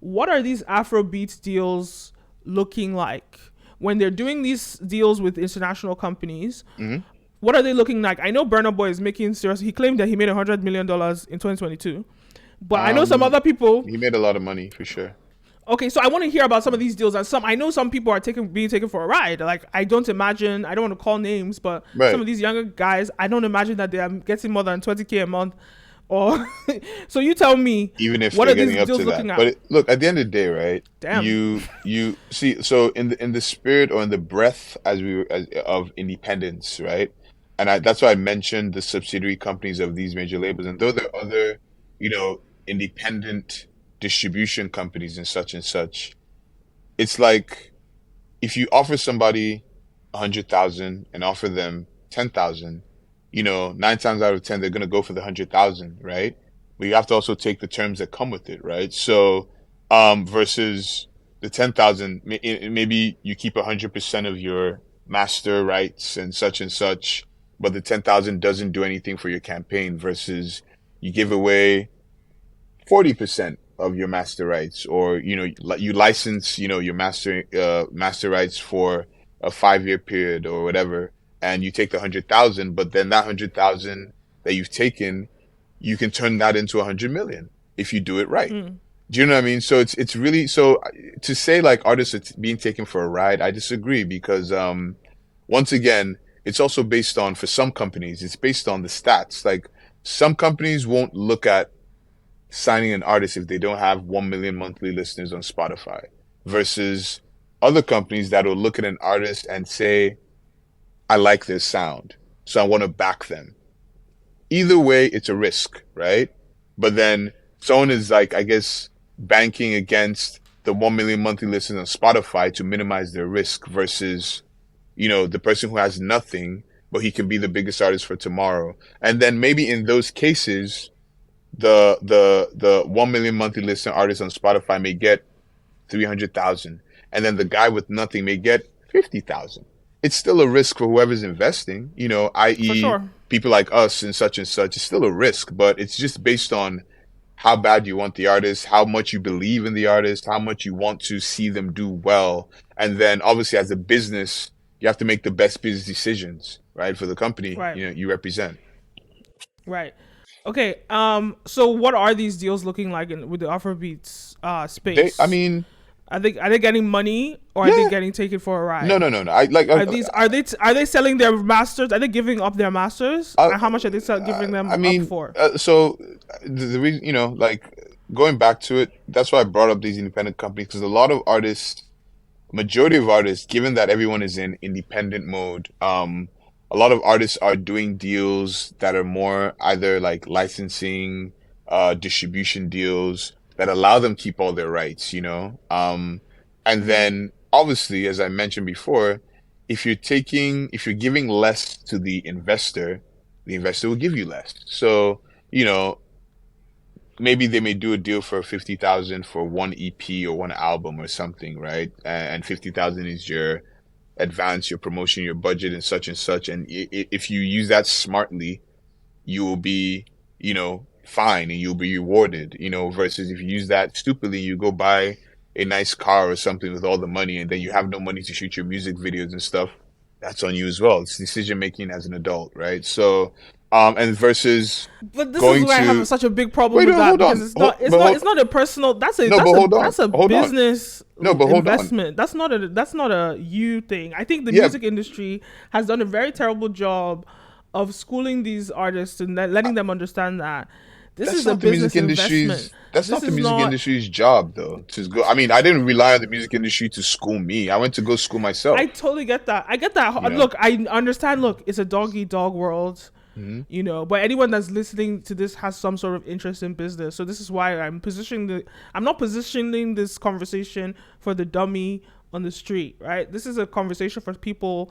what are these Afrobeats deals looking like when they're doing these deals with international companies? Hmm. What are they looking like? I know Burna Boy is making serious. He claimed that he made $100 million in 2022, but I know some Um, other people. he made a lot of money for sure. Okay, so I want to hear about some of these deals. And some, I know some people are being taken for a ride. Like, I don't imagine. I don't want to call names, but some Right. of these younger guys, I don't imagine that they are getting more than 20K a month. Or so you tell me, Even if what they're are these getting up deals to that. looking at? But look, at the end of the day, right? Damn. You see, so in the spirit or in the breath of independence, right? And that's why I mentioned the subsidiary companies of these major labels. And though there are other, independent distribution companies and such, it's like if you offer somebody 100,000 and offer them 10,000, 9 times out of 10 they're gonna go for the 100,000, right? But you have to also take the terms that come with it, right? So, versus the 10,000, maybe you keep 100% of your master rights and such, but the 10,000 doesn't do anything for your campaign. Versus you give away 40% of your master rights, or you license your master rights for a 5-year period or whatever, and you take the 100,000, but then that 100,000 that you've taken, you can turn that into 100 million if you do it right. Mm. Do you know what I mean? So it's really, so to say like artists are being taken for a ride, I disagree, because once again, it's also based on, for some companies, it's based on the stats. Like, some companies won't look at signing an artist if they don't have 1 million monthly listeners on Spotify, versus other companies that will look at an artist and say, I like their sound, so I want to back them. Either way, it's a risk, right? But then someone is like, I guess, banking against the 1 million monthly listeners on Spotify to minimize their risk, versus, the person who has nothing, but he can be the biggest artist for tomorrow. And then maybe in those cases, the 1 million monthly listener artist on Spotify may get 300,000, and then the guy with nothing may get 50,000. It's still a risk for whoever's investing, For i.e., sure. people like us and such and such. It's still a risk, but it's just based on how bad you want the artist, how much you believe in the artist, how much you want to see them do well. And then obviously, as a business, you have to make the best business decisions, right, for the company Right. you represent. Right. Okay. So what are these deals looking like with the Afrobeats I space? mean, Are they getting money, or are they yeah. getting taken for a No, ride? no, no, no. I like. Are they selling their masters? Are they giving up their masters? I, And how much are they giving I them up mean, for? so the reason, like, going back to it, that's why I brought up these independent companies, because a lot of artists, majority of artists, given that everyone is in independent mode, a lot of artists are doing deals that are more either like licensing, distribution deals that allow them keep all their rights. And Mm-hmm. then obviously, as I mentioned before, if you're giving less to the investor will give you less. So, you know, maybe they may do a deal for 50,000 for one EP or one album or something, right? And 50,000 is your advance, your promotion, your budget, and such and such. And if you use that smartly, you will be, fine, and you'll be rewarded. Versus if you use that stupidly, you go buy a nice car or something with all the money, and then you have no money to shoot your music videos and stuff. That's on you as well. It's decision making as an adult, right? So, and versus But this is going where I have to such a big problem wait, with no, that, hold because on, it's not it's but not hold, it's not a personal. That's a no, that's but a hold on, that's a hold on, business no, but hold on, investment. That's not a you thing. I think the yeah. music industry has done a very terrible job of schooling these artists and letting them understand that this That's is a not the music business investment. industry's that's This not the is music not. industry's job though, to go. I mean, I didn't rely on the music industry to school me. I went to go school I myself, totally get that. I get that. you know. Look, I understand. Look, it's a dog eat dog world, Hmm. but anyone that's listening to this has some sort of interest in business. So this is why I'm not positioning this conversation for the dummy on the street, right? This is a conversation for people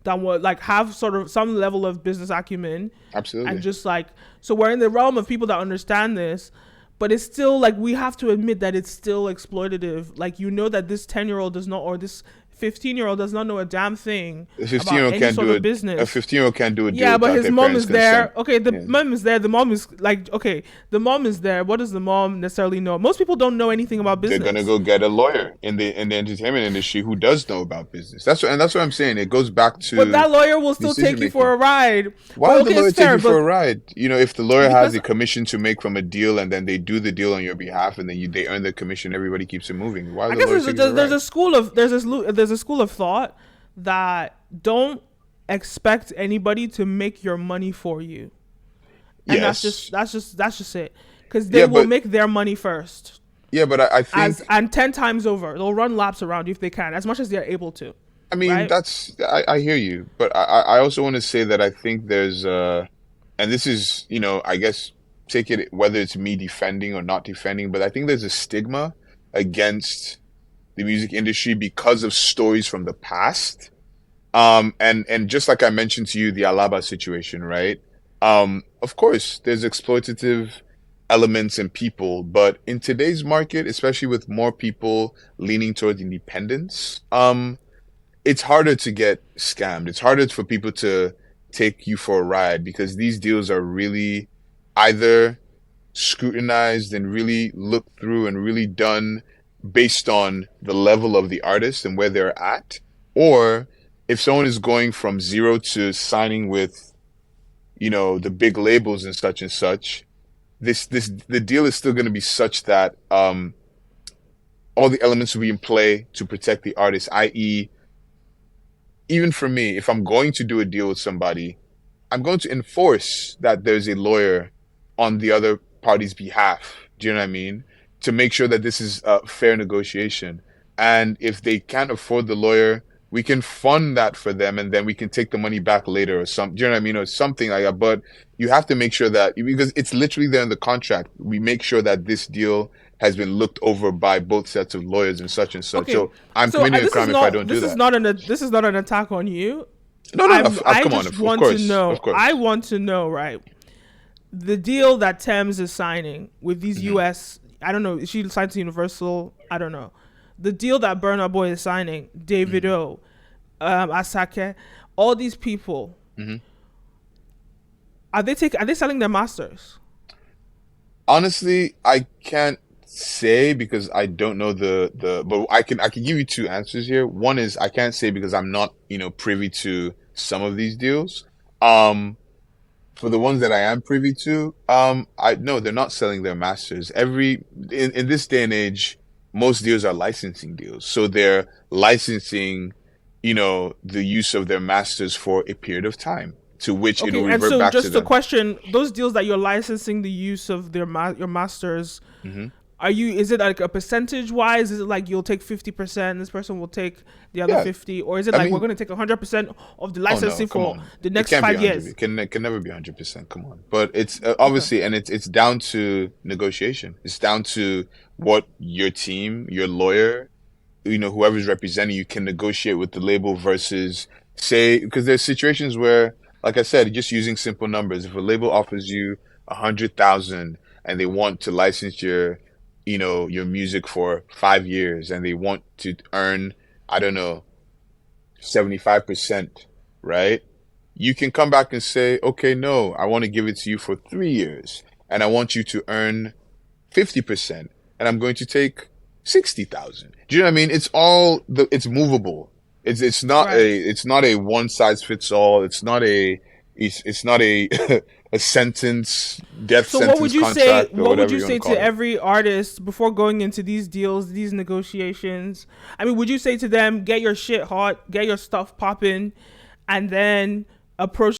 that would like have sort of some level of business acumen, and Absolutely. just like, so we're in the realm of people that understand this. But it's still like, we have to admit that it's still exploitative. Like, that this 10-year-old does not, or this 15-year-old does not know a damn thing A 15 year about old any can't sort do of it. A business. 15-year-old can't do a deal Yeah, but without his their mom parents' is there. consent. Okay, the Yeah. mom is there. The mom is like, okay, the mom is there. What does the mom necessarily know? Most people don't know anything about They're gonna business. go get a lawyer in the entertainment industry who does know about business. That's what I'm saying. It goes back But to that lawyer will still decision take you for making. a ride. Why But would the okay, lawyer it's take fair. you for But a ride? You know, if the lawyer has because a commission to make from a deal and then they do the deal on your behalf and then they earn the commission, everybody keeps it moving. Why I would the guess lawyer take you for a there's ride? a school of there's a school of thought that don't expect anybody to make your money for you, and Yes. that's just it, because they Yeah, will but make their money first, I as think and 10 times over. They'll run laps around you if they can, as much as they're able to, I mean right? I hear you, but I also want to say that I think there's and this is, you know, I guess take it whether it's me defending or not defending, but I think there's a stigma against the music industry because of stories from the past. And just like I mentioned to you, the Alaba situation, right? Of course, there's exploitative elements and people, but in today's market, especially with more people leaning toward independence, it's harder to get scammed. It's harder for people to take you for a ride because these deals are really either scrutinized and really looked through and really done based on the level of the artist and where they're at, or if someone is going from zero to signing with, you know, the big labels and such, this the deal is still going to be such that all the elements will be in play to protect the artist, i.e., even for me, if I'm going to do a deal with somebody, I'm going to enforce that there's a lawyer on the other party's behalf. Do you know what I mean? To make sure that this is a fair negotiation. And if they can't afford the lawyer, we can fund that for them and then we can take the money back later or something. Do you know what I mean? Or something like that. But you have to make sure that, because it's literally there in the contract, we make sure that this deal has been looked over by both sets of lawyers and such and such. Okay, So I'm so committing a crime if I don't do that. this is not an attack on you. No, no, no. I Come on. just Of want to course. know. Of I course. want to know, right? The deal that Thames is signing with these Hmm. US, I don't know, is she signed to Universal? I don't know. The deal that Burna Boy is signing, David Hmm. O, Asake, all these people, Hmm. are they selling their masters? Honestly, I can't say because I don't know but I can give you two answers here. One is I can't say because I'm not, you know, privy to some of these deals. Um, for the ones that I am privy to, I no, they're not selling their masters. In this day and age, most deals are licensing deals. So they're licensing, you know, the use of their masters for a period of time, to which it'll Okay, and revert so back to just a them. question: those deals that you're licensing the use of your masters, Hmm. are you? Is it like a percentage wise? Is it like you'll take 50%, this person will take the other Yeah, 50, or is it I like we're mean, going to take 100% of the oh no, licensing come for on. the It next can't be 5 100. years? It can never be 100%. Come on. But it's Okay. obviously, and it's down to negotiation. It's down to what your team, your lawyer, you know, whoever's representing you can negotiate with the label versus say, because there's situations where, like I said, just using simple numbers, if a label offers you 100,000 and they want to license your, you know, your music for 5 years and they want to earn, I don't know, 75%, right? You can come back and say, okay, no, I want to give it to you for 3 years and I want you to earn 50% and I'm going to take 60,000. Do you know what I mean? It's movable. Right. It's not a one size fits all. It's not a a death So what would sentence you say? contract or What would whatever you you want to say call to it. every artist before going into these deals, these negotiations? I mean, would you say to them, get your shit hot, get your stuff popping, and then approach